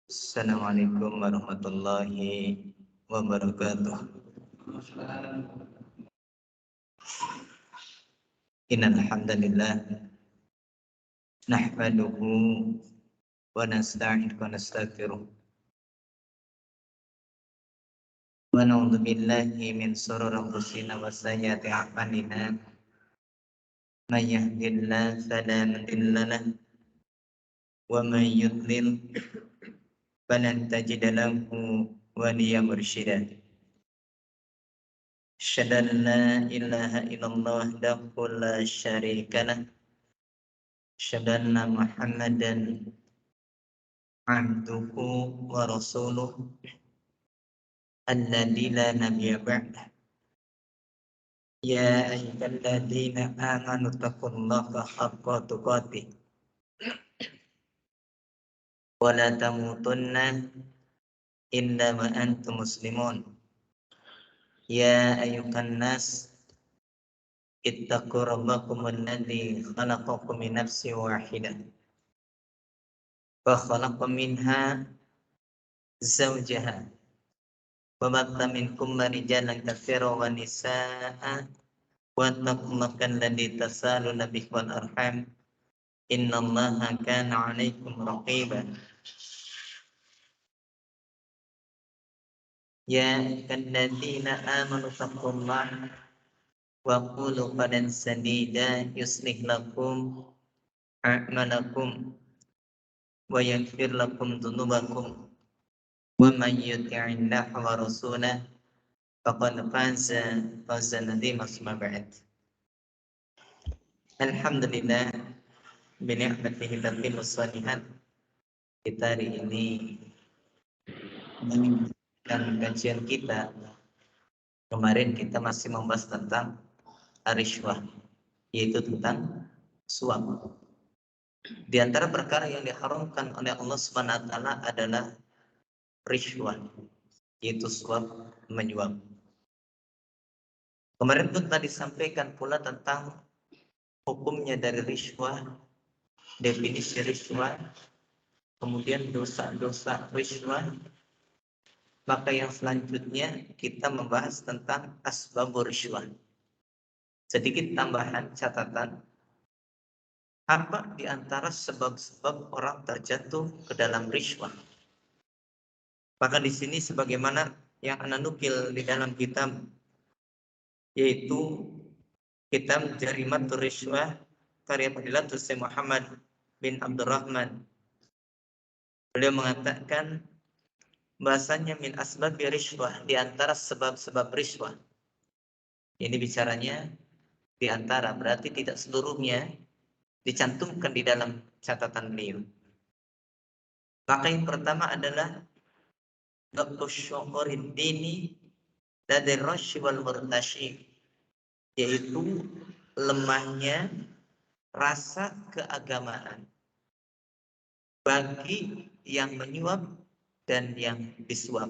Assalamualaikum warahmatullahi wabarakatuh. Innal hamdalillah nahmaduhu wa nasta'inuhu wa nastaghfiruh. Wa na'udzu billahi min shururi anfusina wa sayyiati a'malina. May yahdihillahu fala mudilla lahu wa may yudlil falan tajida lahu waliyyan mursyida. Asyhadu an la ilaha illallah wahdahu la syarika lahu. Asyhadu anna Muhammadan abduhu wa rasuluh alladzi la nabiyya ba'dah. Ya ayyuhalladzina amanu taqullaha haqqa tuqatih wa la tamutunna illa wa antum muslimun. Ya ayyuhan nas ittaqu rabbakum alladzi khalaqakum min nafsin wahidah wa khalaqa minha zawjaha wa batha minkum rijalan katsiran wa nisaa'a wattaqullaha alladzi tasaaluna bihi wal arham innallaha kana 'alaikum raqiba. Ya ayyuhalladzina amanu taqullaha wa qulu qawlan sadida yuslih lakum a'malakum wa yaghfir lakum dhunubakum wa may yuti'illaha wa rasulahu faqad faza fawzan 'azima. Amma ba'd. Alhamdulillah bi ni'matihi tatimmu shalihat. Kita hari ini melanjutkan kajian kita. Kemarin kita masih membahas tentang ar-rishwah, yaitu tentang suap. Di antara perkara yang diharamkan oleh Allah Subhanahu wa taala adalah rishwah, yaitu suap menyuap. Kemarin pun tadi disampaikan pula tentang hukumnya dari rishwah, definisi rishwah, kemudian dosa-dosa rishwah. Maka yang selanjutnya kita membahas tentang asbabur rishwah. Sedikit tambahan catatan, apa di antara sebab-sebab orang terjatuh ke dalam rishwah? Maka di sini sebagaimana yang ana nukil di dalam kitab, yaitu kitab Jarimatur Rishwah karya Fadilatul Syekh Muhammad bin Abdurrahman. Beliau mengatakan bahasanya min asbabi rishwah, di antara sebab-sebab rishwah. Ini bicaranya di antara, berarti tidak seluruhnya dicantumkan di dalam catatan beliau. Maka yang pertama adalah Dini dari Rashi wal Murtashi, yaitu lemahnya rasa keagamaan bagi yang menyuap dan yang disuap.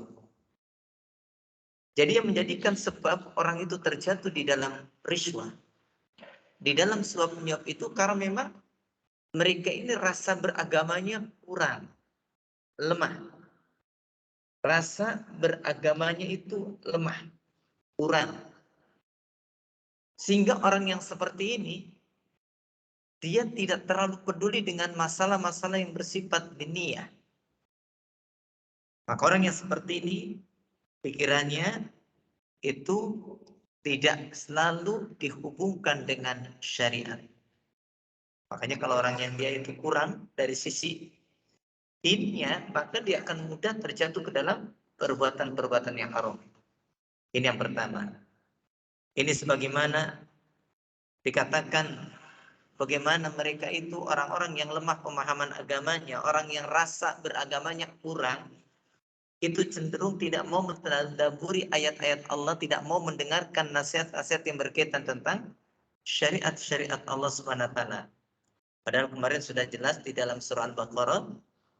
Jadi yang menjadikan sebab orang itu terjatuh di dalam rishwah, di dalam suap menyuap itu karena memang mereka ini rasa beragamanya kurang, lemah. Rasa beragamanya itu lemah, kurang. Sehingga orang yang seperti ini, dia tidak terlalu peduli dengan masalah-masalah yang bersifat diniyah. Maka orang yang seperti ini, pikirannya itu tidak selalu dihubungkan dengan syariat. Makanya kalau orang yang dia itu kurang dari sisi dinnya, maka dia akan mudah terjatuh ke dalam perbuatan-perbuatan yang haram. Ini yang pertama. Ini sebagaimana dikatakan bagaimana mereka itu orang-orang yang lemah pemahaman agamanya, orang yang rasa beragamanya kurang, itu cenderung tidak mau mentadabburi ayat-ayat Allah, tidak mau mendengarkan nasihat-nasihat yang berkaitan tentang syariat-syariat Allah Subhanahu wa taala. Padahal kemarin sudah jelas di dalam surah Al-Baqarah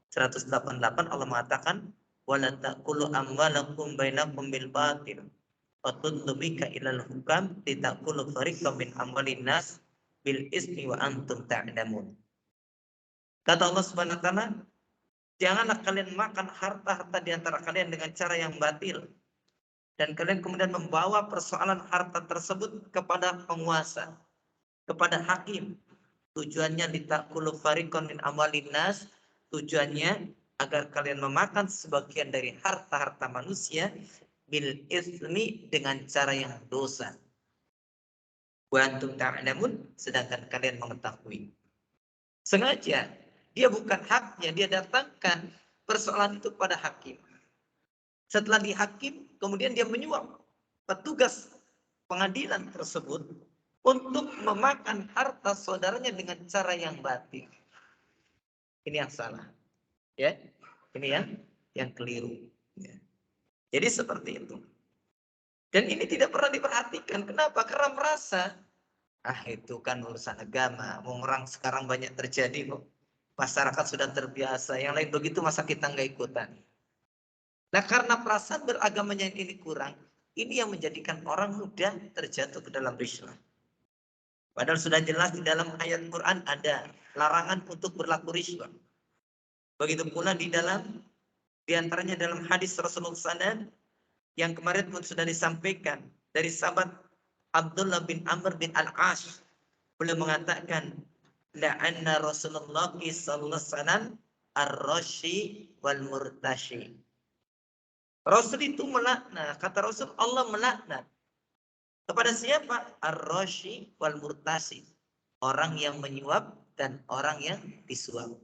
188 Allah mengatakan wala taqulu amwalakum bainakum bil batil wa tudlu bika ilal hukam litakulu fariqam min amwalin nas bil ismi wa antum ta'lamun. Kata Allah Subhanahu wa taala, Janganlah kalian makan harta-harta di antara kalian dengan cara yang batil. Dan kalian kemudian membawa persoalan harta tersebut kepada penguasa, kepada hakim. Tujuannya litakulu fariqan min amwalin nas, tujuannya agar kalian memakan sebagian dari harta-harta manusia bil ismi dengan cara yang dosa. Wa antum ta'lamun, sedangkan kalian mengetahui. Sengaja dia bukan haknya, dia datangkan persoalan itu pada hakim. Setelah dihakim, kemudian dia menyuap petugas pengadilan tersebut untuk memakan harta saudaranya dengan cara yang batil. Ini yang salah, ya. Ini yang keliru. Ya. Jadi seperti itu. Dan ini tidak pernah diperhatikan. Kenapa? Karena merasa, itu kan urusan agama. Orang sekarang banyak terjadi kok. Masyarakat sudah terbiasa. Yang lain begitu, masa kita nggak ikutan? Nah, karena perasaan beragamanya ini kurang, ini yang menjadikan orang mudah terjatuh ke dalam riswah. Padahal sudah jelas di dalam ayat Quran ada larangan untuk berlaku riswah. Begitu pula di antaranya dalam hadis Rasulullah SAW yang kemarin pun sudah disampaikan dari sahabat Abdullah bin Amr bin Al-As. Beliau mengatakan, la'anna Rasulullah sallallahu alaihi wasallam ar-rashi wal murtashi. Rasul itu melaknat, kata Rasul, Allah melaknat kepada siapa? Ar-rashi wal murtasi. Orang yang menyuap dan orang yang disuap.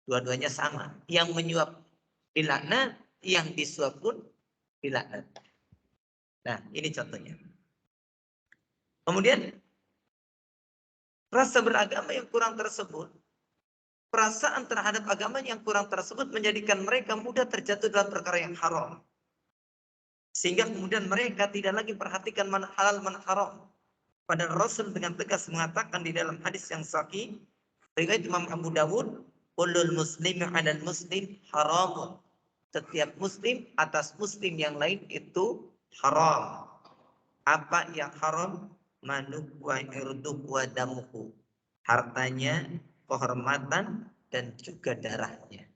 Dua-duanya sama. Yang menyuap dilaknat, yang disuap pun dilaknat. Nah, ini contohnya. Kemudian rasa beragama yang kurang tersebut, perasaan terhadap agama yang kurang tersebut menjadikan mereka mudah terjatuh dalam perkara yang haram. Sehingga kemudian mereka tidak lagi perhatikan mana halal, mana haram. Padahal Rasul dengan tegas mengatakan di dalam hadis yang sahih, riwayat Imam Abu Dawud, kullul muslimi 'alal muslim haramun. Setiap muslim atas muslim yang lain itu haram. Apa yang haram? Manuk wa irduk wa damuhu. Hartanya, kehormatan, dan juga darahnya.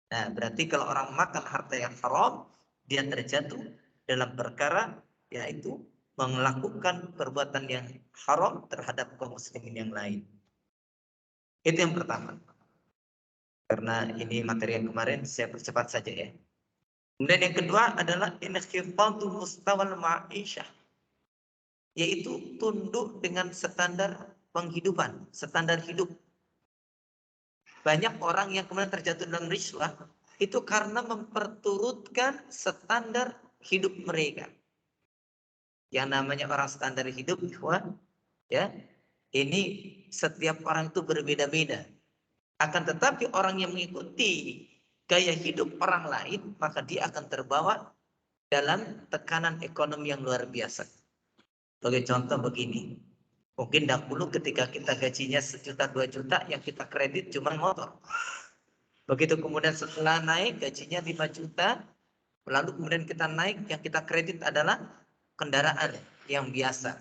Nah, berarti kalau orang makan harta yang haram, dia terjatuh dalam perkara yaitu melakukan perbuatan yang haram terhadap kaum muslimin yang lain. Itu yang pertama. Karena ini materi yang kemarin, saya percepat saja ya. Kemudian yang kedua adalah inkhifadhu mustawal ma'isyah, yaitu tunduk dengan standar penghidupan, standar hidup. Banyak orang yang kemudian terjatuh dalam riswah itu karena memperturutkan standar hidup mereka. Yang namanya orang standar hidup, ya, ini setiap orang itu berbeda-beda. Akan tetapi orang yang mengikuti gaya hidup orang lain, maka dia akan terbawa dalam tekanan ekonomi yang luar biasa. Sebagai contoh begini, mungkin dahulu ketika kita gajinya 1 juta 2 juta, yang kita kredit cuma motor. Begitu kemudian setelah naik gajinya 5 juta, lalu kemudian kita naik, yang kita kredit adalah kendaraan yang biasa.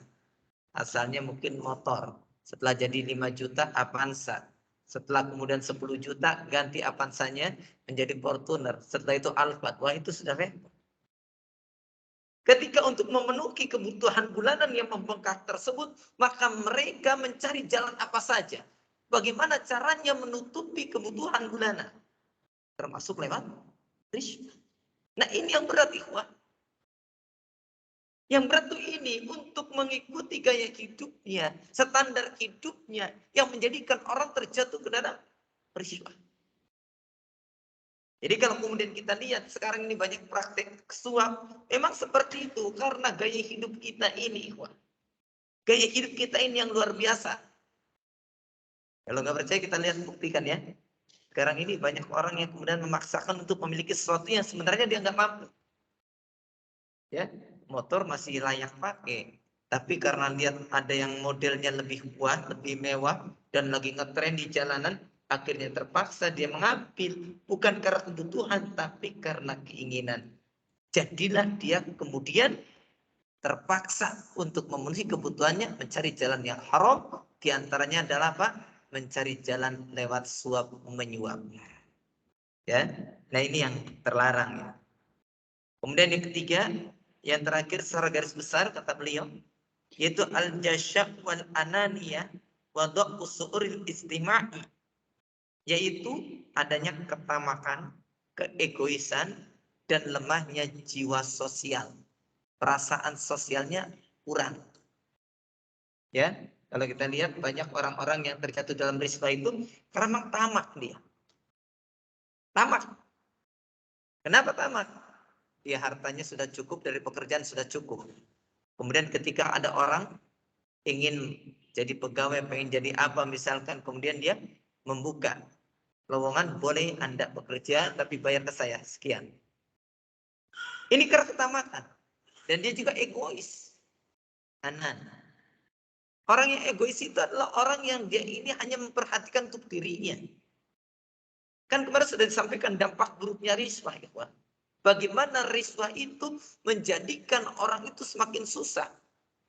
Asalnya mungkin motor. Setelah jadi 5 juta Avanza. Setelah kemudian 10 juta ganti Avanzanya menjadi Fortuner. Setelah itu Alphard. Wah, itu sudah repot. Ketika untuk memenuhi kebutuhan bulanan yang membengkak tersebut, maka mereka mencari jalan apa saja. Bagaimana caranya menutupi kebutuhan bulanan? Termasuk lewat riswah. Nah, ini yang berat, ikhwah. Yang berat itu ini untuk mengikuti gaya hidupnya, standar hidupnya yang menjadikan orang terjatuh ke dalam riswah. Jadi kalau kemudian kita lihat sekarang ini banyak praktek suap, memang seperti itu karena gaya hidup kita ini, ikhwan. Gaya hidup kita ini yang luar biasa. Kalau nggak percaya kita lihat, buktikan ya. Sekarang ini banyak orang yang kemudian memaksakan untuk memiliki sesuatu yang sebenarnya dia nggak mampu. Ya, motor masih layak pakai. Tapi karena lihat ada yang modelnya lebih kuat, lebih mewah, dan lagi ngetren di jalanan, akhirnya terpaksa dia mengambil. Bukan karena kebutuhan, tapi karena keinginan. Jadilah dia kemudian terpaksa untuk memenuhi kebutuhannya, mencari jalan yang haram. Di antaranya adalah apa? Mencari jalan lewat suap menyuap. Ya, nah ini yang terlarang ya. Kemudian yang ketiga, yang terakhir secara garis besar kata beliau, yaitu al-jasya' wal ananiyah wa dhaqu su'uril istima'i, yaitu adanya ketamakan, keegoisan, dan lemahnya jiwa sosial. Perasaan sosialnya kurang. Ya, kalau kita lihat banyak orang-orang yang terjatuh dalam riswa itu karena tamak dia. Tamak. Kenapa tamak? Dia hartanya sudah cukup, dari pekerjaan sudah cukup. Kemudian ketika ada orang ingin jadi pegawai, pengen jadi apa misalkan, kemudian dia membuka lowongan, boleh Anda bekerja tapi bayar ke saya sekian. Ini karena ketamakan. Dan dia juga egois. Anan. Orang yang egois itu adalah orang yang dia ini hanya memperhatikan untuk dirinya. Kan kemarin sudah disampaikan dampak buruknya riswah, ya. Bagaimana riswah itu menjadikan orang itu semakin susah.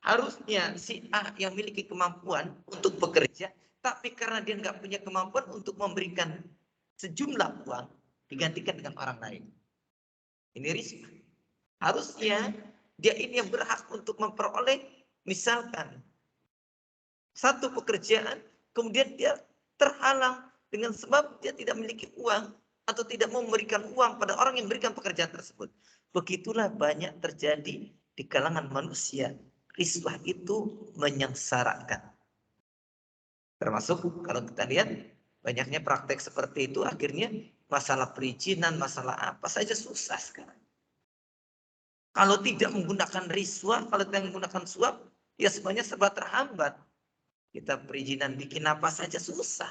Harusnya si A yang memiliki kemampuan untuk bekerja, tapi karena dia nggak punya kemampuan untuk memberikan sejumlah uang, digantikan dengan orang lain. Ini riswah. Harusnya dia ini yang berhak untuk memperoleh misalkan satu pekerjaan, kemudian dia terhalang dengan sebab dia tidak memiliki uang atau tidak memberikan uang pada orang yang memberikan pekerjaan tersebut. Begitulah banyak terjadi di kalangan manusia. Riswah itu menyengsarakan. Termasuk kalau kita lihat banyaknya praktek seperti itu, akhirnya masalah perizinan, masalah apa saja susah sekarang. Kalau tidak menggunakan riswah, kalau tidak menggunakan suap, ya semuanya serba terhambat. Kita perizinan bikin apa saja susah.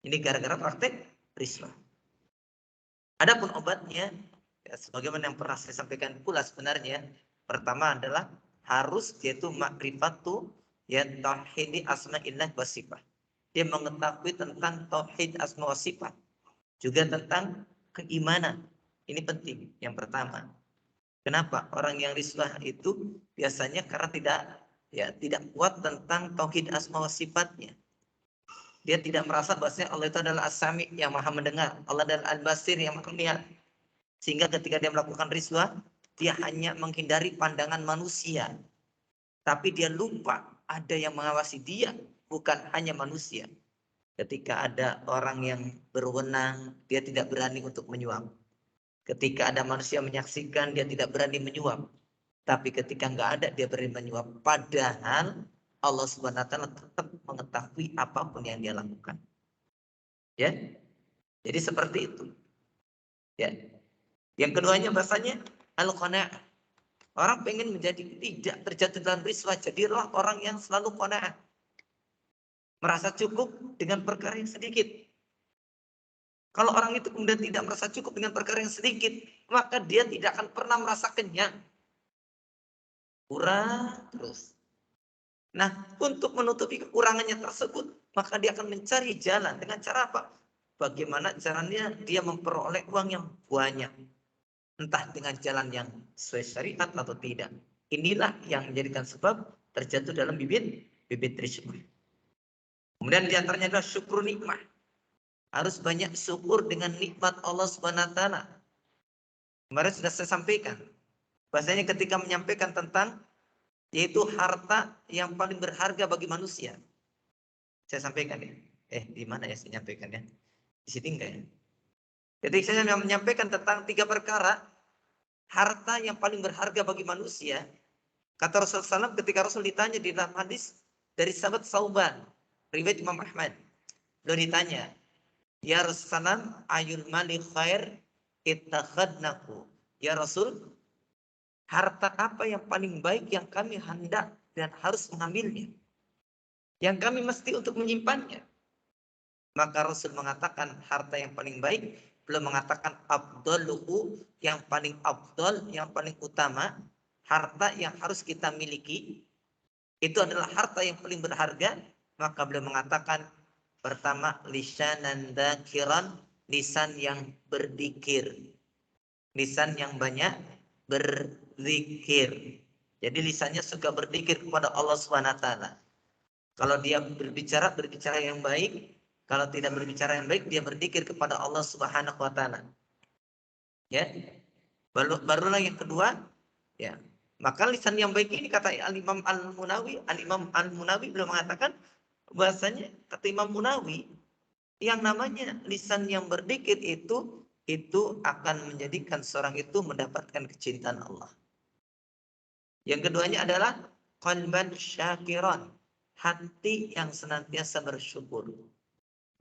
Ini gara-gara praktek riswah. Adapun obatnya, ya, sebagaimana yang pernah saya sampaikan pula sebenarnya, pertama adalah harus yaitu makrifatu ya tauhid asma'illah wa sifat. Dia mengetahui tentang tauhid asma wa sifat, juga tentang keimanan. Ini penting. Yang pertama. Kenapa? Orang yang riswah itu biasanya karena tidak kuat tentang tauhid asma wa sifatnya. Dia tidak merasa bahwasanya Allah itu adalah As-Sami yang Maha mendengar, Allah adalah Al-Basir yang Maha melihat. Sehingga ketika dia melakukan riswah, dia hanya menghindari pandangan manusia. Tapi dia lupa ada yang mengawasi dia, bukan hanya manusia. Ketika ada orang yang berwenang, dia tidak berani untuk menyuap. Ketika ada manusia menyaksikan, dia tidak berani menyuap. Tapi ketika nggak ada, dia berani menyuap. Padahal Allah Subhanahu wa taala tetap mengetahui apapun yang dia lakukan. Ya. Jadi seperti itu. Ya. Yang keduanya bahasanya al-qanaah. Orang pengen menjadi tidak terjatuh dalam riswah, jadilah orang yang selalu qanaah. Merasa cukup dengan perkara yang sedikit. Kalau orang itu kemudian tidak merasa cukup dengan perkara yang sedikit, maka dia tidak akan pernah merasa kenyang. Kurang terus. Nah, untuk menutupi kekurangannya tersebut, maka dia akan mencari jalan. Dengan cara apa? Bagaimana caranya dia memperoleh uang yang banyak. Entah dengan jalan yang sesuai syariat atau tidak. Inilah yang menjadikan sebab terjatuh dalam bibit riswah. Kemudian diantaranya adalah syukur nikmat. Harus banyak syukur dengan nikmat Allah Subhanahu wa taala. Kemarin sudah saya sampaikan. Bahasanya ketika menyampaikan tentang yaitu harta yang paling berharga bagi manusia. Saya sampaikan ya. Di mana ya saya sampaikan ya? Di sini enggak ya? Jadi saya menyampaikan tentang 3 perkara harta yang paling berharga bagi manusia. Kata Rasulullah SAW ketika Rasul ditanya di dalam hadis dari sahabat Sauban, riwayat Imam Ahmad. Beliau ditanya, "Ya Rasulullah, ayul mali khair ittakhadnaku." Ya Rasul, harta apa yang paling baik yang kami hendak dan harus mengambilnya? Yang kami mesti untuk menyimpannya. Maka Rasul mengatakan harta yang paling baik, belum mengatakan afdaluhu, yang paling afdal, yang paling utama, harta yang harus kita miliki, itu adalah harta yang paling berharga. Maka beliau mengatakan pertama lisanan dzakiran, lisan yang berzikir. Lisan yang banyak berzikir. Jadi lisannya suka berzikir kepada Allah Subhanahu wa taala. Kalau dia berbicara yang baik, Kalau tidak berbicara yang baik, dia berzikir kepada Allah Subhanahu wa taala. Ya. Barulah yang kedua, ya. Maka lisan yang baik ini kata Al-Imam Al-Munawi beliau mengatakan bahasanya kata Imam Munawi yang namanya lisan yang berzikir itu akan menjadikan seorang itu mendapatkan kecintaan Allah. Yang keduanya adalah qalban syakiran, hati yang senantiasa bersyukur.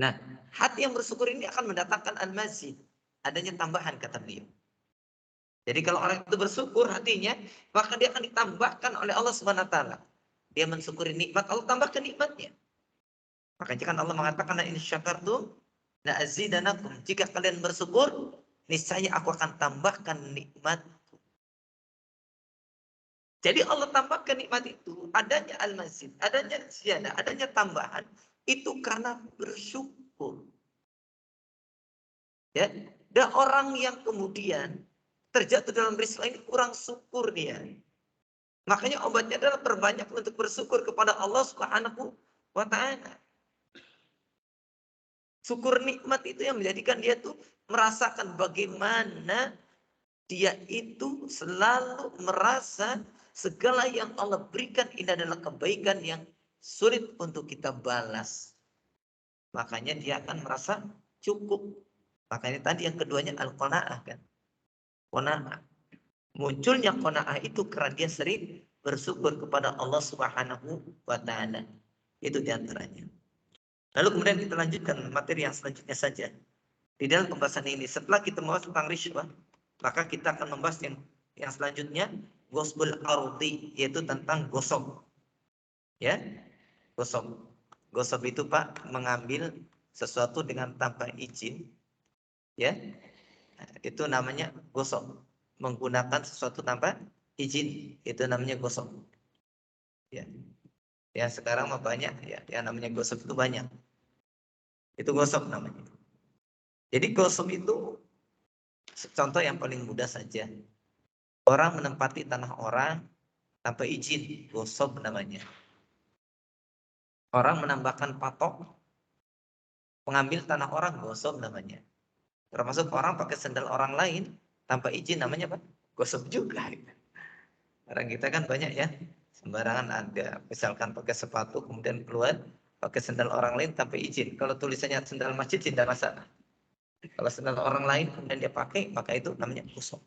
Nah, hati yang bersyukur ini akan mendatangkan al-mazid, adanya tambahan kata beliau. Jadi kalau orang itu bersyukur hatinya, maka dia akan ditambahkan oleh Allah Subhanahu wa taala. Dia mensyukuri nikmat, Allah tambahkan nikmatnya. Makanya kan Allah mengatakan la in syakartum la azidanakum. Jika kalian bersyukur, niscaya aku akan tambahkan nikmat. Jadi Allah tambahkan nikmat itu, adanya al-mazid, adanya ziyadah, adanya tambahan, itu karena bersyukur. Ya, dan orang yang kemudian terjatuh dalam peristiwa ini kurang syukur dia. Makanya obatnya adalah perbanyak untuk bersyukur kepada Allah Subhanahu wa taala. Syukur nikmat itu yang menjadikan dia tuh merasakan bagaimana dia itu selalu merasa segala yang Allah berikan ini adalah kebaikan yang sulit untuk kita balas. Makanya dia akan merasa cukup. Makanya tadi yang keduanya al-qanaah kan. Qanaah. Munculnya qanaah itu karena dia sering bersyukur kepada Allah Subhanahu wa taala. Itu diantaranya. Lalu kemudian kita lanjutkan materi yang selanjutnya saja. Di dalam pembahasan ini, setelah kita membahas tentang riswah, maka kita akan membahas yang selanjutnya, gosbul ardi, yaitu tentang gosok. Ya, gosok. Gosok itu Pak, mengambil sesuatu dengan tanpa izin. Ya, itu namanya gosok. Menggunakan sesuatu tanpa izin, itu namanya gosok. Ya, ya sekarang mah banyak ya, yang namanya gosok itu banyak. Itu gosok namanya. Jadi gosok itu contoh yang paling mudah saja. Orang menempati tanah orang tanpa izin, gosok namanya. Orang menambahkan patok, mengambil tanah orang, gosok namanya. Termasuk orang pakai sendal orang lain tanpa izin, namanya apa? Gosok juga. Orang kita kan banyak ya, sembarangan ada. Misalkan pakai sepatu, kemudian keluar, pakai sendal orang lain tanpa izin. Kalau tulisannya sendal masjid, tidak masalah. Kalau sendal orang lain, kemudian dia pakai, maka itu namanya gosok.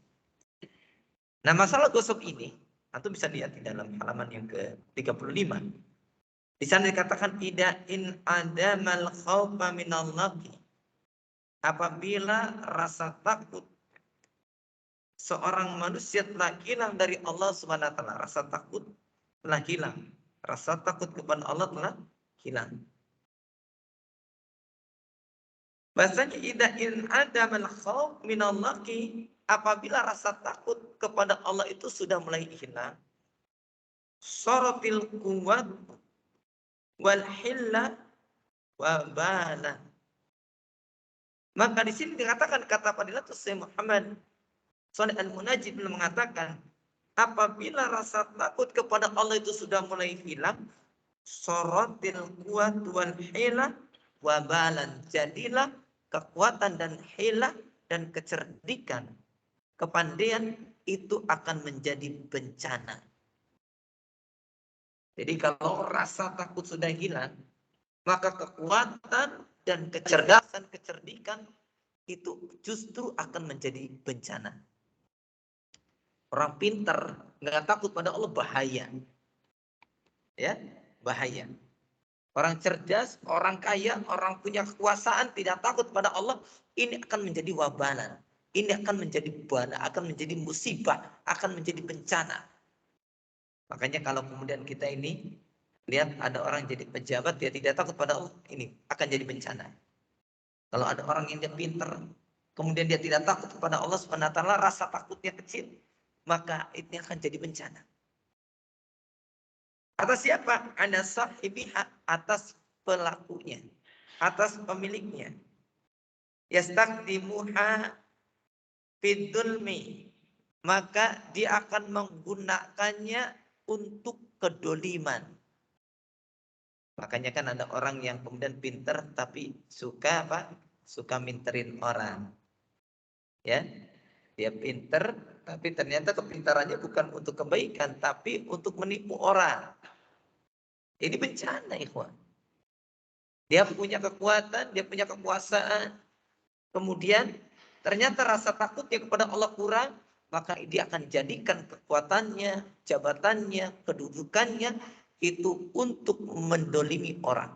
Nah, masalah gosok ini, antum bisa lihat di dalam halaman yang ke-35. Di sana dikatakan ida in adamal khaufa minallahi. Apabila rasa takut seorang manusia telah hilang dari Allah Subhanahu wa taala, rasa takut telah hilang. Rasa takut kepada Allah telah hilang. Bahasanya ida in adamal khauf minallahi, apabila rasa takut kepada Allah itu sudah mulai hilang, saratil quwwat wal hilla wa bala. Maka di sini dikatakan kata Fadilatus Syekh Muhammad Shalih Al-Munajjid mengatakan apabila rasa takut kepada Allah itu sudah mulai hilang, saratil quwwat wal hilla wa balan. Jadilah kekuatan dan hila dan kecerdikan, kepandaian itu akan menjadi bencana. Jadi kalau rasa takut sudah hilang, maka kekuatan dan kecerdasan, kecerdikan itu justru akan menjadi bencana. Orang pintar nggak takut pada Allah bahaya, ya bahaya. Orang cerdas, orang kaya, orang punya kekuasaan tidak takut pada Allah, ini akan menjadi wabalan. Ini akan menjadi bala, akan menjadi musibah, akan menjadi bencana. Makanya kalau kemudian kita ini lihat ada orang jadi pejabat, dia tidak takut pada Allah, ini akan jadi bencana. Kalau ada orang yang dia pintar, kemudian dia tidak takut kepada Allah Subhanahu wa taala, rasa takutnya kecil, maka ini akan jadi bencana. Atas siapa? Ada sahibiha, atas pelakunya, atas pemiliknya. Yastakdimuha fidulmi, maka dia akan menggunakannya untuk kedoliman. Makanya kan ada orang yang kemudian pinter tapi suka apa? Suka minterin orang. Ya, dia pinter tapi ternyata kepintarannya bukan untuk kebaikan tapi untuk menipu orang. Ini bencana, ikhwan. Dia punya kekuatan, dia punya kekuasaan. Kemudian ternyata rasa takutnya kepada Allah kurang, maka dia akan jadikan kekuatannya, jabatannya, kedudukannya itu untuk mendolimi orang.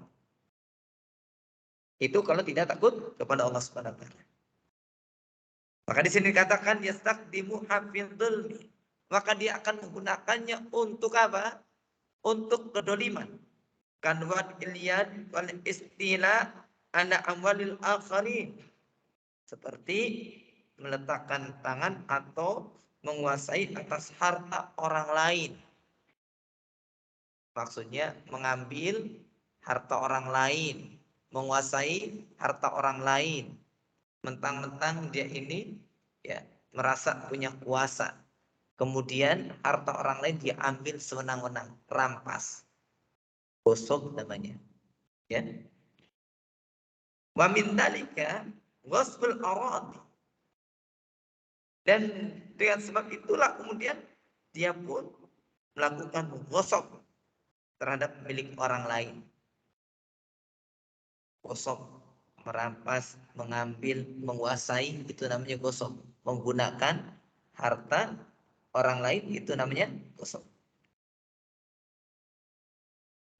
Itu kalau tidak takut kepada Allah Subhanahu wa taala. Maka di sini dikatakan yastaqdimu hafidhul, maka dia akan menggunakannya untuk apa? Untuk kedoliman. Kan wad ilyad wal istila ala amwalil akharin. Seperti meletakkan tangan atau menguasai atas harta orang lain. Maksudnya mengambil harta orang lain, menguasai harta orang lain. Mentang-mentang dia ini ya merasa punya kuasa. Kemudian harta orang lain dia ambil sewenang-wenang, rampas. Gosok namanya. Ya. Wa min dalika ghasbul arad. Dan dengan sebab itulah kemudian dia pun melakukan gosok terhadap milik orang lain. Gosok, merampas, mengambil, menguasai, itu namanya gosok. Menggunakan harta orang lain, itu namanya gosok.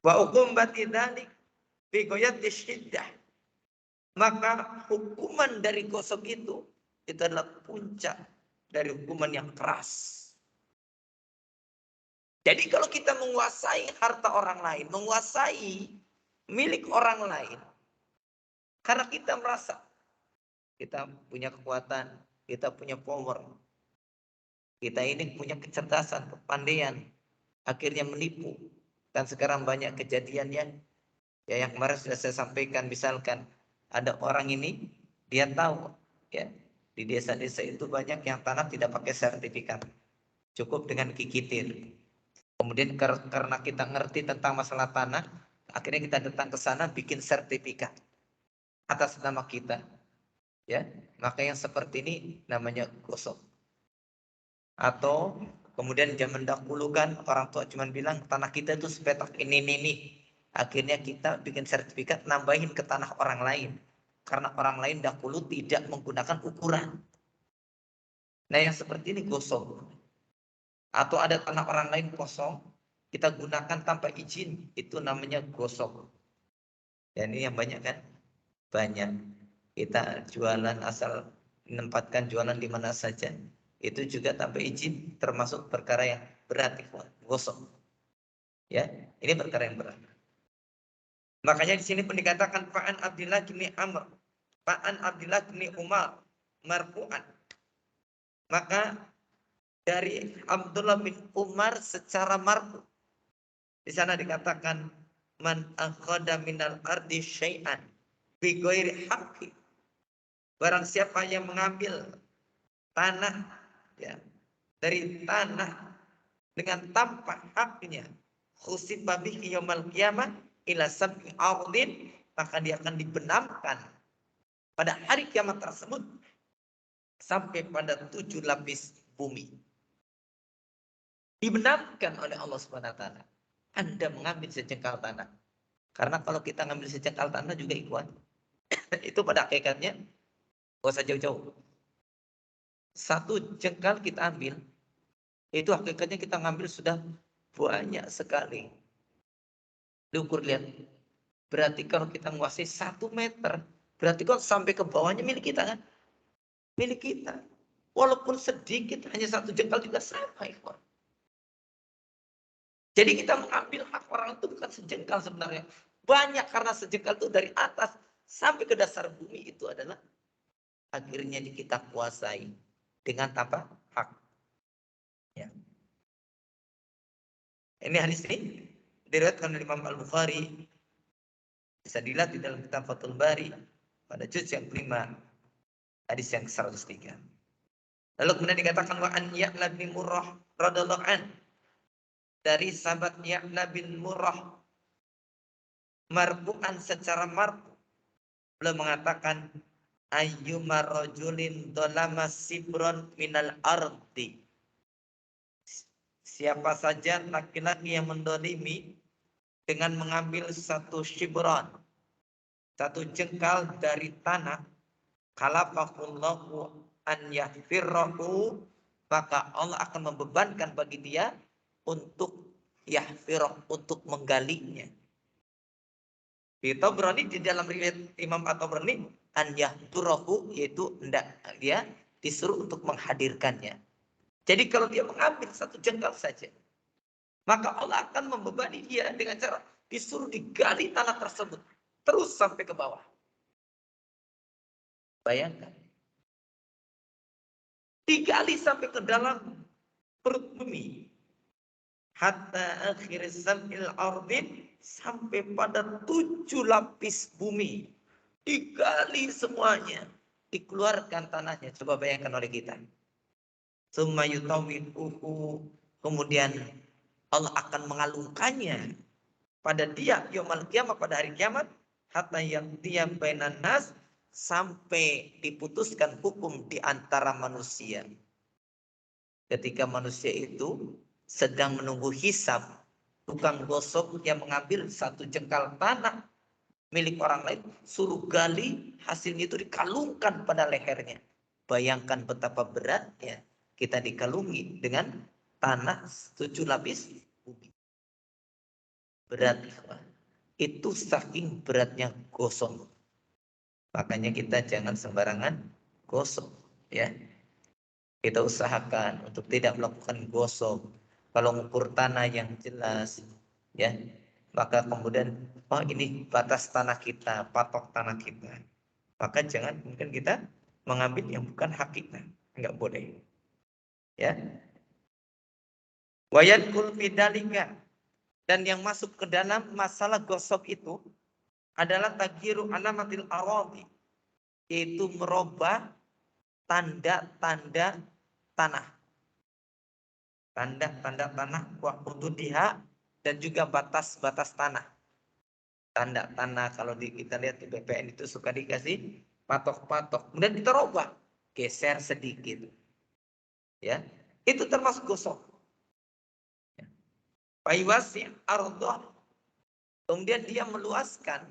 Wa uqubati dzalik bi ghayati syiddah. Maka hukuman dari gosok itu adalah puncak dari hukuman yang keras. Jadi kalau kita menguasai harta orang lain, menguasai milik orang lain, karena kita merasa kita punya kekuatan, kita punya power, kita ini punya kecerdasan, kepandaian, akhirnya menipu. Dan sekarang banyak kejadiannya, ya yang kemarin sudah saya sampaikan, misalkan ada orang ini, dia tahu, ya di desa-desa itu banyak yang tanah tidak pakai sertifikat, cukup dengan kikitir. Kemudian karena kita ngerti tentang masalah tanah, akhirnya kita datang ke sana bikin sertifikat atas nama kita. Ya, maka yang seperti ini namanya gosok. Atau kemudian zaman dahulu kan orang tua cuma bilang tanah kita itu sepetak ini. Akhirnya kita bikin sertifikat nambahin ke tanah orang lain. Karena orang lain dahulu tidak menggunakan ukuran. Nah yang seperti ini gosok. Atau ada tanah orang lain kosong, kita gunakan tanpa izin, itu namanya gosok. Dan ini yang banyak kan? Banyak. Kita jualan asal menempatkan jualan di mana saja. Itu juga tanpa izin, termasuk perkara yang berat, gosok. Ya, ini perkara yang berat. Makanya di sini pun dikatakan Fa'an Abdillah bin Amr, Fa'an Abdillah bin Umar, marfu'an. Maka dari Abdullah bin Umar secara marfu. Di sana dikatakan man akhada minal ardi syai'an bi ghairi haqqi. Barang siapa yang mengambil tanah ya dari tanah dengan tanpa haknya, khusiba bihi yaumil qiyamah ila sab'i ardin, maka dia akan dibenamkan pada hari kiamat tersebut sampai pada 7 lapis bumi. Dibenamkan oleh Allah Subhanahu wa taala. Anda mengambil sejengkal tanah. Karena kalau kita ngambil sejengkal tanah juga ikhwan, itu pada hakikatnya gak usah jauh-jauh. Satu jengkal kita ambil, itu hakikatnya kita ngambil sudah banyak sekali. Diukur lihat. Berarti kalau kita menguasai 1 meter, berarti kalau sampai ke bawahnya milik kita kan? Milik kita. Walaupun sedikit, hanya 1 jengkal juga sama ikhwan. Jadi kita mengambil hak orang itu bukan sejengkal sebenarnya. Banyak, karena sejengkal itu dari atas sampai ke dasar bumi itu adalah akhirnya kita kuasai dengan tanpa hak. Ya. Ini hadis ini diriwayatkan oleh Imam Al-Bukhari. Bisa dilihat di dalam kitab Fathul Bari pada juz yang kelima, hadis yang 103. Lalu kemudian dikatakan wa an Ya'la bin Murrah radhiyallahu an, dari sahabat Ya'la bin Murrah marfu'an secara marfu. Beliau mengatakan ayyuma rajulin dolama sibron minal ardi. Siapa saja laki-laki yang mendolimi dengan mengambil satu shibron, satu jengkal dari tanah, kalafahullahu an yahfirrahu, maka Allah akan membebankan bagi dia untuk yahfirah, untuk menggalinya. Di Tabrani, di dalam riwayat Imam At-Tabrani, an yahdurahu, yaitu hendak dia disuruh untuk menghadirkannya. Jadi kalau dia mengambil satu jengkal saja, maka Allah akan membebani dia dengan cara disuruh digali tanah tersebut terus sampai ke bawah. Bayangkan. Digali sampai ke dalam perut bumi. Hatta akhir samil ardin, sampai pada 7 lapis bumi. Digali semuanya. Dikeluarkan tanahnya. Coba bayangkan oleh kita. Summa yutawiduhu, kemudian Allah akan mengalungkannya pada dia yaumul kiamah, pada hari kiamat, hatta yang dia bainan nas, sampai diputuskan hukum di antara manusia. Ketika manusia itu sedang menunggu hisab, tukang gosok yang mengambil satu jengkal tanah milik orang lain, suruh gali, hasilnya itu dikalungkan pada lehernya. Bayangkan betapa beratnya kita dikalungi dengan tanah 7 lapis bumi. Berat. Itu saking beratnya gosok. Makanya kita jangan sembarangan gosok, ya. Kita usahakan untuk tidak melakukan gosok. Kalau mengukur tanah yang jelas, ya, maka kemudian, oh ini batas tanah kita, patok tanah kita. Maka jangan mungkin kita mengambil yang bukan hak kita, enggak boleh. Ya. Wayadkul fidalika, dan yang masuk ke dalam masalah gosok itu adalah tagyiru alamatil aradi, yaitu merubah tanda-tanda tanah. Tanda-tanda tanah wa hududiha, dan juga batas-batas tanah. Tanda tanah kalau kita lihat di BPN itu suka dikasih patok-patok, kemudian kita rubah, geser sedikit. Ya, itu termasuk gosok. Faiwasi ardhah, kemudian dia meluaskan,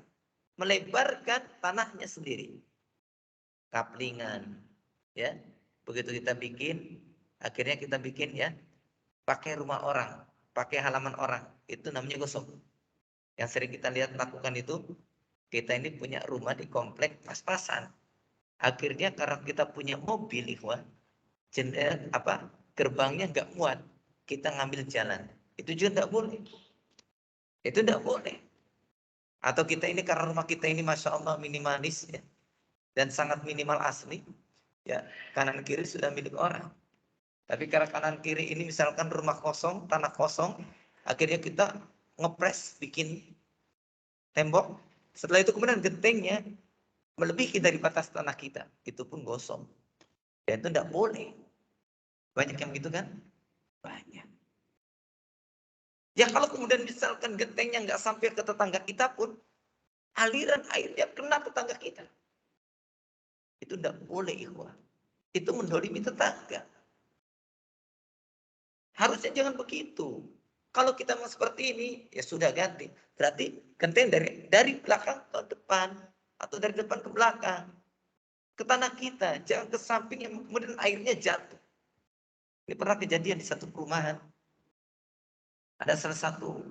melebarkan tanahnya sendiri. Kaplingan, ya. Begitu kita bikin, akhirnya kita bikin, ya, pakai rumah orang, pakai halaman orang, itu namanya gosok. Yang sering kita lihat lakukan itu, kita ini punya rumah di komplek pas-pasan. Akhirnya karena kita punya mobil, ikhwan, gerbangnya nggak muat, kita ngambil jalan. Itu juga nggak boleh. Itu nggak boleh. Atau kita ini karena rumah kita ini masya Allah minimalis, ya, dan sangat minimal asli, ya, kanan kiri sudah milik orang. Tapi karena kanan kiri ini misalkan rumah kosong, tanah kosong, akhirnya kita ngepres bikin tembok. Setelah itu kemudian gentengnya melebihi dari batas tanah kita, itu pun gosong. Dan itu tidak boleh. Banyak yang gitu kan? Banyak. Ya kalau kemudian misalkan gentengnya nggak sampai ke tetangga kita pun, aliran airnya kena tetangga kita. Itu tidak boleh, ikhwah. Itu mendolimi tetangga. Harusnya jangan begitu. Kalau kita mau seperti ini, ya sudah ganti. Berarti genteng dari belakang ke depan, atau dari depan ke belakang, ke tanah kita. Jangan ke samping yang kemudian airnya jatuh. Ini pernah kejadian di satu perumahan. Ada salah satu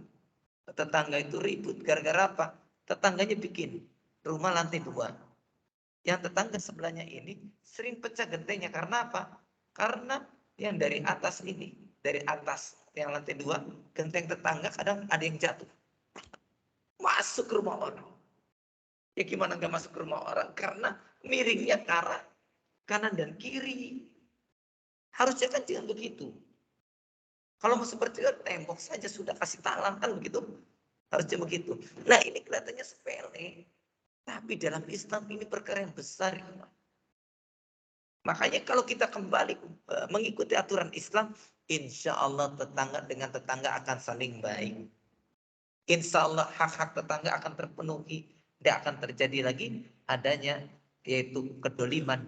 tetangga itu ribut. Gara-gara apa? Tetangganya bikin rumah lantai 2. Yang tetangga sebelahnya ini sering pecah gentengnya. Karena apa? Karena yang dari atas ini, dari atas yang lantai 2, genteng tetangga kadang ada yang jatuh. Masuk ke rumah orang. Ya gimana nggak masuk ke rumah orang? Karena miringnya ke arah kanan dan kiri. Harusnya kan jangan begitu. Kalau mau seperti itu, tembok saja sudah kasih talang kan begitu. Harusnya begitu. Nah ini kelihatannya sepele. Tapi dalam Islam ini perkara yang besar. Makanya kalau kita kembali mengikuti aturan Islam, insya Allah tetangga dengan tetangga akan saling baik. insya Allah hak-hak tetangga akan terpenuhi. Tidak akan terjadi lagi adanya yaitu kedoliman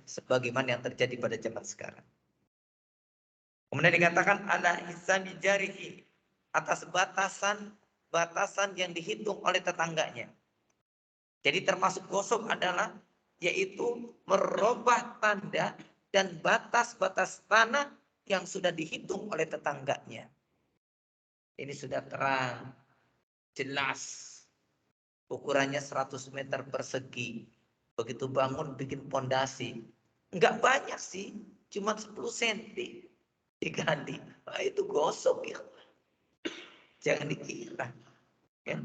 sebagaimana yang terjadi pada zaman sekarang. Kemudian dikatakan ala hisami jarihi, atas batasan yang dihitung oleh tetangganya. Jadi termasuk gosok adalah yaitu merubah tanda dan batas-batas tanah yang sudah dihitung oleh tetangganya. Ini sudah terang, jelas. Ukurannya 100 meter persegi. Begitu bangun bikin pondasi. Enggak banyak sih, cuma 10 cm diganti. Nah, itu gosok ya. Jangan dikira. Ya.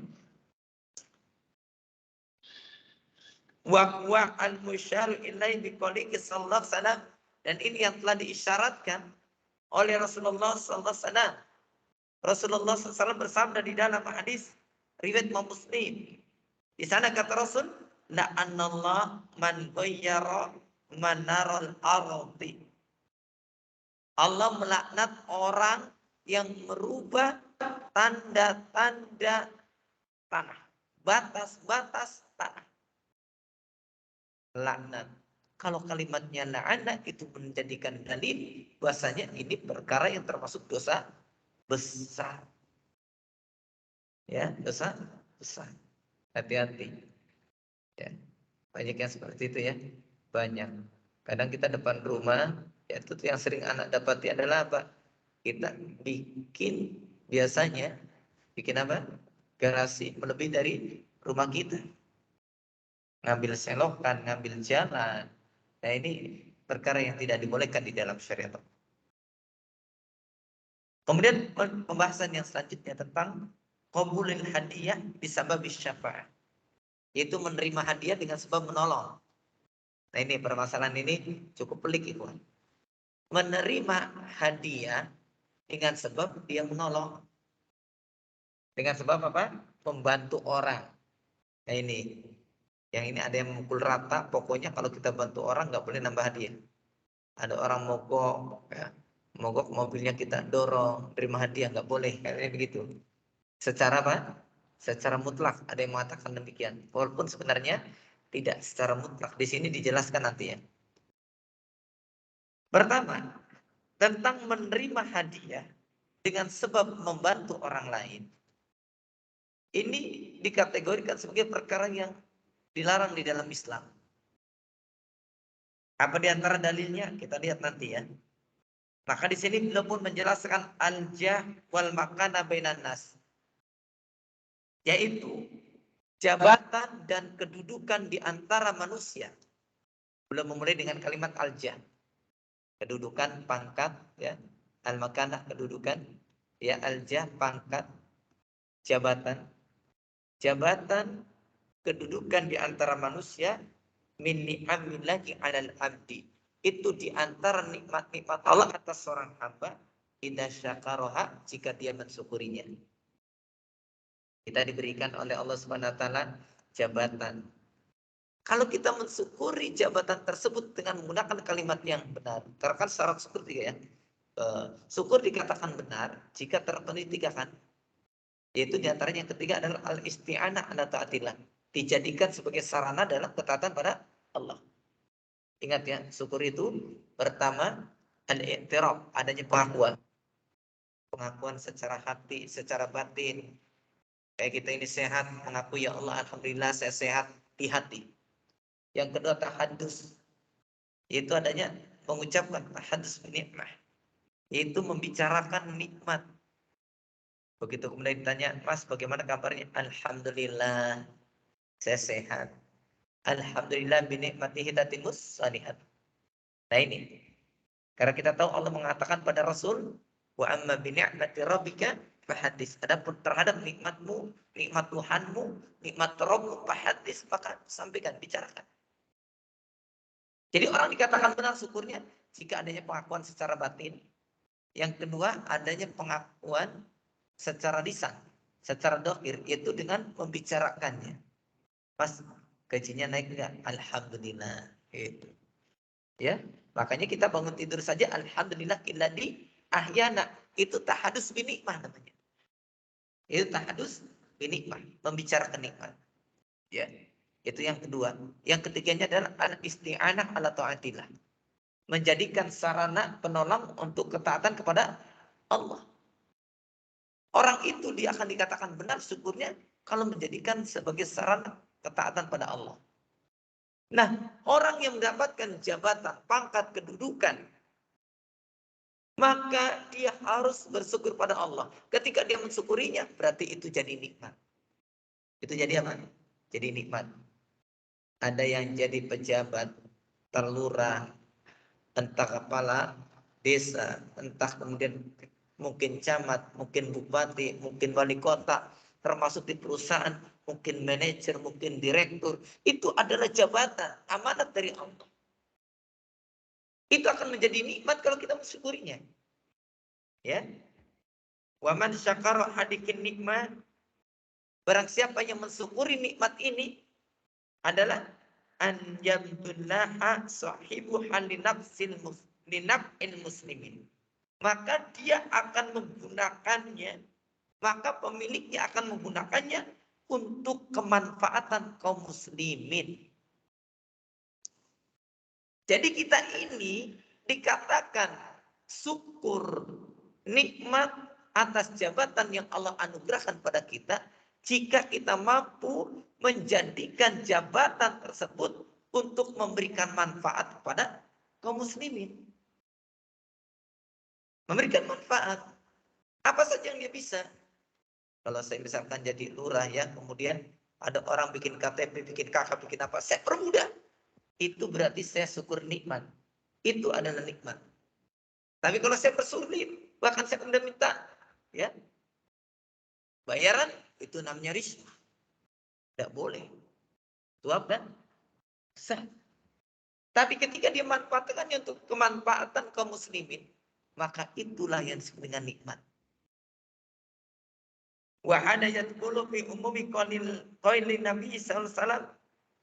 Wa al-musyaru ilaihi biqaulihi sallallahu alaihi wasallam, dan ini yang telah diisyaratkan oleh Rasulullah sallallahu alaihi wasallam. Rasulullah SAW bersabda di dalam hadis riwayat Imam Muslim. Di sana kata Rasul, la'anallah man ghayyara manaral ardi. Allah melaknat orang yang merubah tanda-tanda tanah, batas-batas tanah. Laknat. Kalau kalimatnya la'ana itu menjadikan dalil bahwasanya ini perkara yang termasuk dosa besar. Ya, dosa besar. Hati-hati. Ya. Banyak yang seperti itu ya. Banyak. Kadang kita depan rumah, ya itu yang sering anak dapati adalah apa? Kita biasanya bikin apa? Garasi melebihi dari rumah kita. Ngambil selokan, ngambil jalan. Nah ini perkara yang tidak dibolehkan di dalam syariat. Kemudian pembahasan yang selanjutnya tentang qabulul hadiah bisabab syafa'ah. Yaitu menerima hadiah dengan sebab menolong. Nah ini permasalahan ini cukup pelik itu. Menerima hadiah dengan sebab dia menolong. Dengan sebab apa? Membantu orang. Nah ini. Yang ini ada yang memukul rata. Pokoknya kalau kita bantu orang nggak boleh nambah hadiah. Ada orang mogok. Ya. Mogok mobilnya kita dorong. Terima hadiah nggak boleh. Kayak begitu. Secara apa? Secara mutlak ada yang mengatakan demikian. Walaupun sebenarnya tidak secara mutlak. Di sini dijelaskan nanti ya. Pertama, tentang menerima hadiah dengan sebab membantu orang lain. Ini dikategorikan sebagai perkara yang dilarang di dalam Islam. Apa di antara dalilnya? Kita lihat nanti ya. Maka di sini beliau pun menjelaskan al-jah wal makana bainan nas. Yaitu jabatan dan kedudukan di antara manusia. Beliau memulai dengan kalimat al-jah. Kedudukan, pangkat, ya. Al-makanah, kedudukan, ya, al-jah, pangkat, jabatan. Jabatan, kedudukan di antara manusia, min ni'amillahi 'alal abdi. Itu di antara nikmat-nikmat Allah atas seorang hamba, idza syakaraha, jika dia mensyukurinya. Kita diberikan oleh Allah Subhanahu wa taala jabatan. Kalau kita mensyukuri jabatan tersebut dengan menggunakan kalimat yang benar, karena kan syarat syukur tiga ya. Syukur dikatakan benar jika terpenuhi tiga kan. Yaitu diantaranya yang ketiga adalah al-isti'anah ala ta'atillah. Dijadikan sebagai sarana dalam ketaatan pada Allah. Ingat ya, syukur itu pertama al-i'tiraf, adanya pengakuan. Pengakuan secara hati, secara batin. Kayak kita ini sehat, mengakui ya Allah, alhamdulillah saya sehat di hati. Yang kedua tahadus, yaitu adanya mengucapkan tahadus binikmah, yaitu membicarakan nikmat. Begitu kemudian ditanya, Mas bagaimana kabarnya? Alhamdulillah saya sehat. Alhamdulillah binikmatihi tatimus shalihat. Nah ini, karena kita tahu Allah mengatakan pada Rasul, wa amma binikmati rabbika fahadis. Adapun terhadap nikmatmu, nikmat Tuhanmu, nikmat Rabbmu fahadis, maka sampaikan, bicarakan. Jadi orang dikatakan benar syukurnya jika adanya pengakuan secara batin. Yang kedua adanya pengakuan secara lisan, secara dohir, yaitu dengan membicarakannya. Mas gajinya naik enggak? Alhamdulillah. Gitu. Ya, makanya kita bangun tidur saja alhamdulillah illadzi ahyana. Itu tahadus binikmah namanya. Itu tahadus binikmat, membicarakan nikmat. Ya, itu yang kedua. Yang ketiganya adalah al-isti'anah ala ta'atillah. Menjadikan sarana penolong untuk ketaatan kepada Allah. Orang itu dia akan dikatakan benar syukurnya kalau menjadikan sebagai sarana ketaatan pada Allah. Nah, orang yang mendapatkan jabatan, pangkat, kedudukan, maka dia harus bersyukur pada Allah. Ketika dia mensyukurinya, berarti itu jadi nikmat. Itu jadi apa? Jadi nikmat. Ada yang jadi pejabat, terlurah, entah kepala desa, entah kemudian mungkin camat, mungkin bupati, mungkin wali kota, termasuk di perusahaan, mungkin manajer, mungkin direktur. Itu adalah jabatan, amanat dari Allah. Itu akan menjadi nikmat kalau kita mensyukurinya. Ya. Wa man syakara hadikin nikmat. Barang siapa yang mensyukuri nikmat ini adalah an yamdullaha sahibu halinafsil linaf'il muslimin. Maka dia akan menggunakannya, maka pemiliknya akan menggunakannya untuk kemanfaatan kaum muslimin. Jadi kita ini dikatakan syukur nikmat atas jabatan yang Allah anugerahkan pada kita jika kita mampu menjadikan jabatan tersebut untuk memberikan manfaat kepada kaum muslimin. Memberikan manfaat. Apa saja yang dia bisa. Kalau saya misalkan jadi lurah ya, kemudian ada orang bikin KTP, bikin KK, bikin apa, saya permudah. Itu berarti saya syukur nikmat. Itu adalah nikmat. Tapi kalau saya persulit, bahkan saya kemudian minta ya bayaran, itu namanya riswah. Tidak boleh. Suap dan sah. Tapi ketika dia manfaatkannya untuk kemanfaatan kaum muslimin, maka itulah yang disebut dengan nikmat. Wa ada yadkhulu fi umumi qauli Nabi sallallahu alaihi wasallam,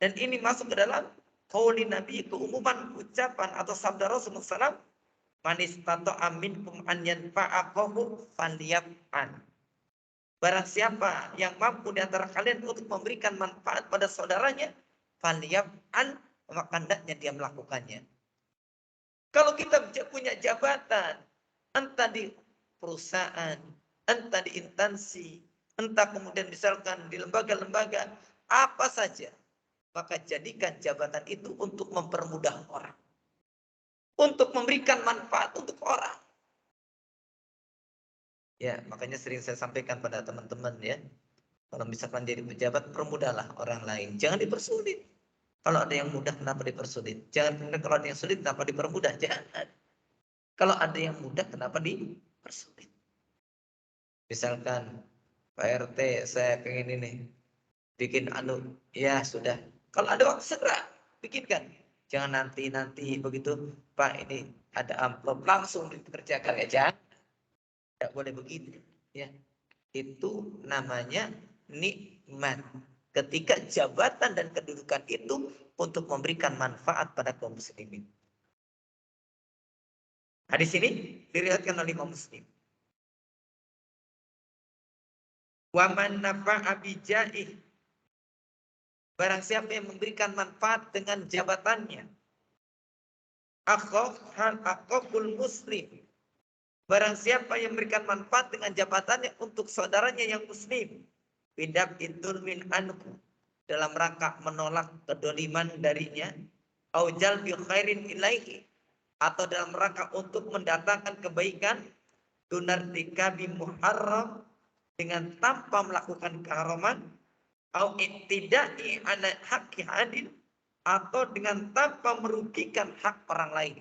dan ini masuk ke dalam qauli Nabi, keumuman ucapan atau sabda Rasulullah SAW, man istata'a minkum an yanfa'ahu falyaf'al. Barang siapa yang mampu di antara kalian untuk memberikan manfaat pada saudaranya, falyaf'al, maka hendaknya dia melakukannya. Kalau kita punya jabatan, entah di perusahaan, entah di instansi, entah kemudian misalkan di lembaga-lembaga, apa saja, maka jadikan jabatan itu untuk mempermudah orang. Untuk memberikan manfaat untuk orang. Ya, makanya sering saya sampaikan pada teman-teman ya. Kalau misalkan jadi pejabat, permudahlah orang lain. Jangan dipersulit. Kalau ada yang mudah, kenapa dipersulit? Jangan, kalau ada yang sulit, kenapa dipermudah? Jangan. Kalau ada yang mudah, kenapa dipersulit? Misalkan, Pak RT, saya pengen ini, bikin anu, ya sudah. Kalau ada waktu segera, bikinkan. Jangan nanti begitu, Pak ini ada amplop, langsung dikerjakan ya, jangan. Tidak boleh begitu. Ya, itu namanya nikmat. Ketika jabatan dan kedudukan itu untuk memberikan manfaat pada kaum muslimin. Hadis ini diriwayatkan oleh Imam Muslim. Wa man nafa'a bijaih. Barang siapa yang memberikan manfaat dengan jabatannya. Akhul muslim. Barang siapa yang memberikan manfaat dengan jabatannya untuk saudaranya yang muslim. Bidab itul min anhu. Dalam rangka menolak kedoliman darinya. Aujal bi khairin ilaihi. Atau dalam rangka untuk mendatangkan kebaikan. Dunardika bi muharram. Dengan tanpa melakukan keharaman. Au iktidai ala haqqi adil. Atau dengan tanpa merugikan hak orang lain.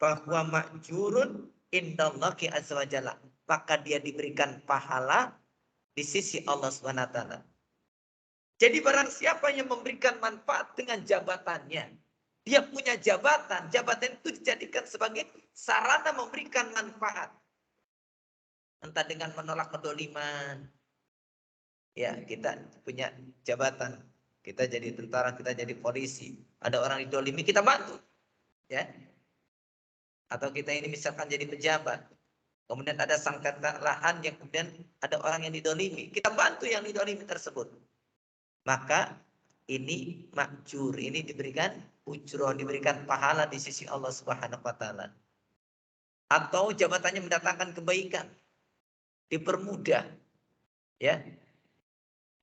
Bahwa ma'jurun indallahi azza wa jalla. Maka dia diberikan pahala di sisi Allah Subhanahu wa taala. Jadi barang siapa yang memberikan manfaat dengan jabatannya, dia punya jabatan, jabatan itu dijadikan sebagai sarana memberikan manfaat. Entah dengan menolak kedoliman. Ya, kita punya jabatan. Kita jadi tentara, kita jadi polisi. Ada orang didolimi, kita bantu. Ya. Atau kita ini misalkan jadi pejabat. Kemudian ada sengketa lahan yang kemudian ada orang yang didolimi. Kita bantu yang didolimi tersebut. Maka ini makjur, ini diberikan ujroh, diberikan pahala di sisi Allah Subhanahu wa taala. Atau jabatannya mendatangkan kebaikan, dipermudah, ya.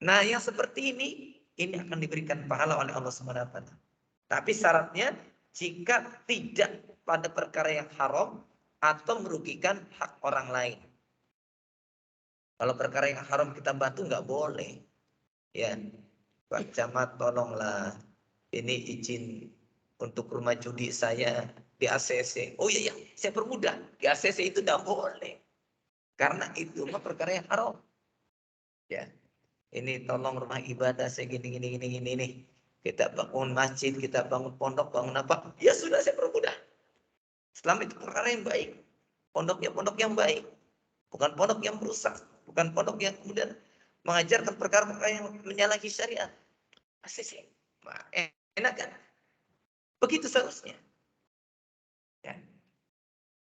Nah, yang seperti ini akan diberikan pahala oleh Allah Subhanahu wa taala. Tapi syaratnya jika tidak pada perkara yang haram atau merugikan hak orang lain. Kalau perkara yang haram kita bantu nggak boleh. Ya, Pak Camat tolonglah. Ini izin untuk rumah judi saya di ACC. Oh iya, saya permudah. Di ACC itu tidak boleh. Karena itu mah perkara yang haram. Ya, ini tolong rumah ibadah saya gini nih. Kita bangun masjid, kita bangun pondok, bangun apa? Ya sudah, saya permudah. Islam itu perkara yang baik. Pondoknya pondok yang baik. Bukan pondok yang merusak. Bukan pondok yang kemudian mengajarkan perkara-perkara yang menyalahi syariat. ACC. Enak kan? Begitu seharusnya. Ya.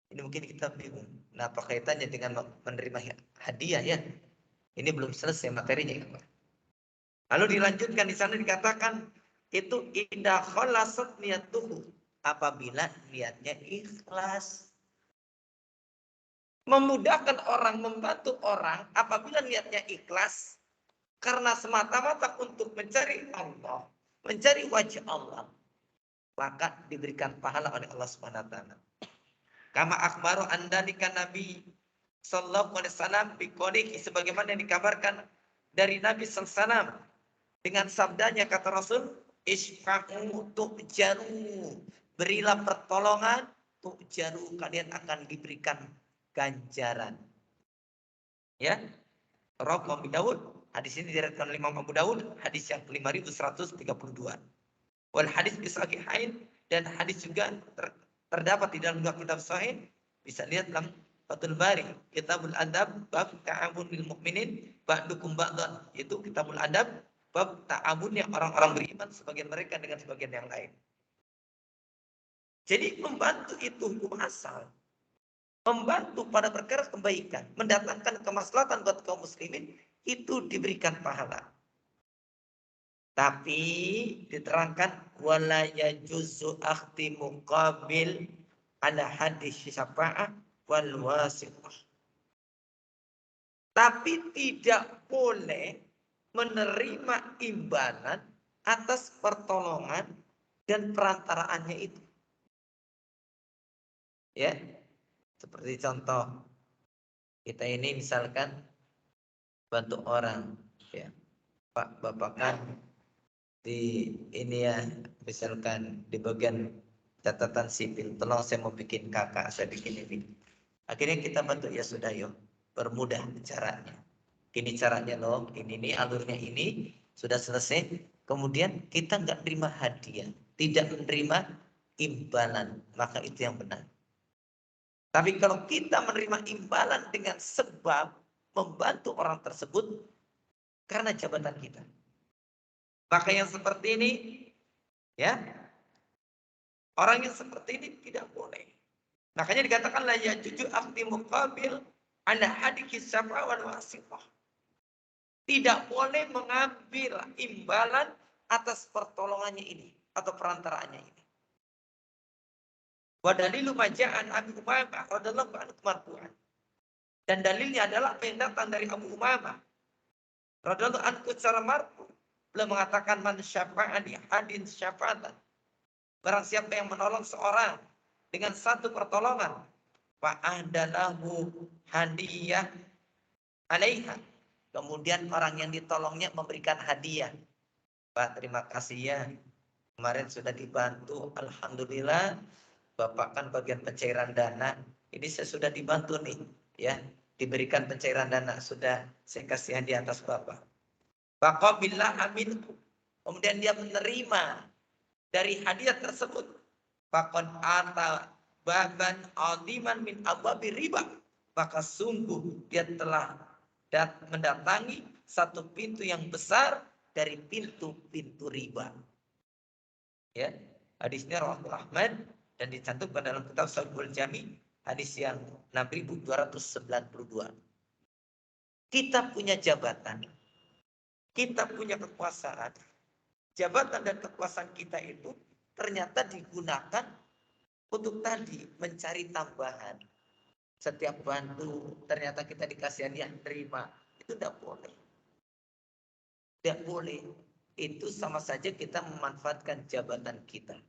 Ini mungkin kita bingung. Nah, apa kaitannya dengan menerima hadiah ya? Ini belum selesai materinya. Lalu dilanjutkan di sana dikatakan itu indah khalasat niyatuhu, apabila niatnya ikhlas. Memudahkan orang, membantu orang apabila niatnya ikhlas karena semata-mata untuk mencari Allah, mencari wajah Allah, maka diberikan pahala oleh Allah Subhanahu wa taala. Kama akhbaru andalika Nabi sallallahu alaihi wasallam biqolihi, sebagaimana yang dikabarkan dari Nabi sallallahu alaihi wasallam dengan sabdanya, kata Rasul, isfa'u tu'jaru, berilah pertolongan, tu'jaru, kalian akan diberikan ganjaran. Ya, Rawahu Abu Dawud, hadis ini diriwayatkan oleh Imam Abu Dawud, hadis yang 5132. Wal hadis bisahihain, dan hadis juga terdapat di dalam dua kitab sahih, bisa lihat dalam Fathul Bari, Kitabul Adab, bab ta'awunil mukminin ba'dukum ba'dan, yaitu Kitabul Adab, bab ta'awunnya orang-orang beriman sebagian mereka dengan sebagian yang lain. Jadi membantu itu hukum asal. Membantu pada perkara kebaikan, mendatangkan kemaslahatan buat kaum muslimin, itu diberikan pahala. Tapi diterangkan wala yajuzu akhdi muqabil ala hadis syafa'ah wal wasithah. Tapi tidak boleh menerima imbalan atas pertolongan dan perantaraannya itu. Ya, seperti contoh kita ini misalkan bantu orang, ya, Pak Bapak kan di ini ya, misalkan di bagian catatan sipil, tolong saya mau bikin kakak, saya bikin ini. Akhirnya kita bantu, ya sudah yuk, permudah caranya. Ini caranya loh, ini alurnya ini, sudah selesai. Kemudian kita nggak terima hadiah, tidak menerima imbalan, maka itu yang benar. Tapi kalau kita menerima imbalan dengan sebab membantu orang tersebut karena jabatan kita, maka yang seperti ini, ya, orang yang seperti ini tidak boleh. Makanya dikatakan la yajuju akhdi muqabil ala hadiki syafa'wan wasithah. Tidak boleh mengambil imbalan atas pertolongannya ini atau perantaraannya ini. Wa dalilu maja'an Abu Umamah radhiyallahu anhu marfu'an. Dan dalilnya adalah apa yang datang dari Abu Umamah radhiyallahu anhu secara marfu'. Beliau mengatakan man syafa'a li hadin syafa'atan. Barang siapa yang menolong seorang dengan satu pertolongan, fa'ahdalahu hadiyah alaiha. Kemudian orang yang ditolongnya memberikan hadiah. Pak, terima kasih ya. Kemarin sudah dibantu. Alhamdulillah. Bapak kan bagian pencairan dana. Ini saya sudah dibantu nih. Ya, diberikan pencairan dana. Sudah saya kasih hadiah atas Bapak. Faqabillah aminku. Kemudian dia menerima dari hadiah tersebut. Faqad ata baban adiman min abwabi riba. Maka sungguh dia telah mendatangi satu pintu yang besar dari pintu-pintu riba. Ya, hadisnya rawahu Ahmad dan dicantumkan dalam kitab Sahihul Jami, Hadis yang 6292. Kita punya jabatan, kita punya kekuasaan. Jabatan dan kekuasaan kita itu ternyata digunakan untuk tadi mencari tambahan. Setiap bantu ternyata kita dikasih hadiah, terima. Itu tidak boleh. Tidak boleh. Itu sama saja kita memanfaatkan jabatan kita.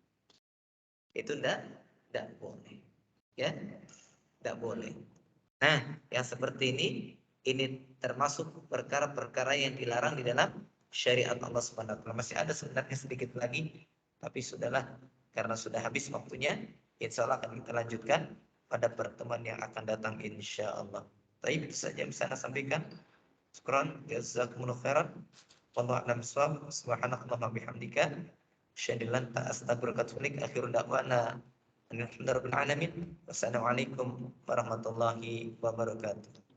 Itu tidak boleh. Ya, tidak boleh. Nah, yang seperti ini termasuk perkara-perkara yang dilarang di dalam syariat Allah Subhanahu wa taala. Masih ada sebenarnya sedikit lagi, tapi sudahlah karena sudah habis waktunya. Insya Allah akan kita lanjutkan pada pertemuan yang akan datang insya Allah. Baik, itu saja yang bisa saya sampaikan. Syukran, jazakumullah khairan. Wallahu a'lam bishawab. Subhanakallahumma bihamdika asyhadu an la ilaha illa anta astaghfiruka wa atubu ilaik. Akhirul da'wana alhamdulillahirabbil alamin. Wassalamualaikum warahmatullahi wabarakatuh.